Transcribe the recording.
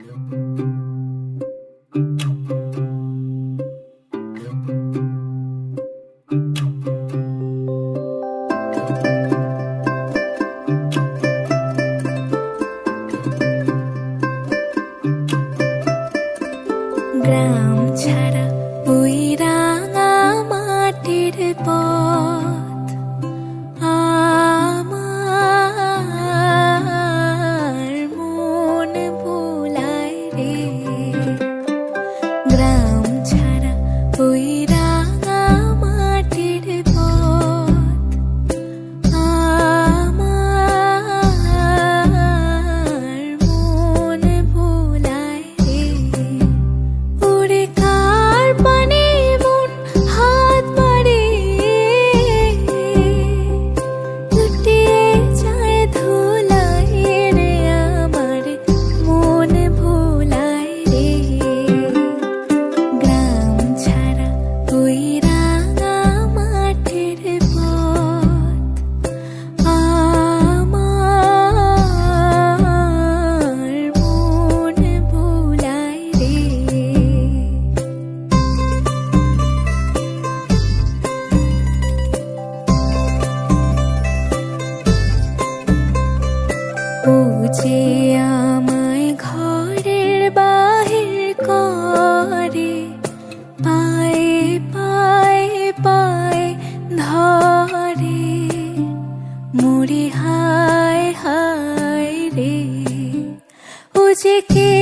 গ্রাম ছাড়া ওই রাঙা মাটির পথ আমার মন ভোলায় রে। গ্রাম ছাড়া ওই রাঙা মাটির পথ আমার মন ভোলায় রে। ওরে কার পানে মন হাত বাড়িয়ে লুটিয়ে যায় ধুলায় রে, আমার মন ভোলায় রে। গ্রাম ছাড়া ওই রাঙা মাটির পথ আমার মন ভোলায় রে। ও যে আমায় ঘরের বাহির করে, পায়ে পায়ে পায়ে ধরে, মরি হায় হায় রে। ও যে কে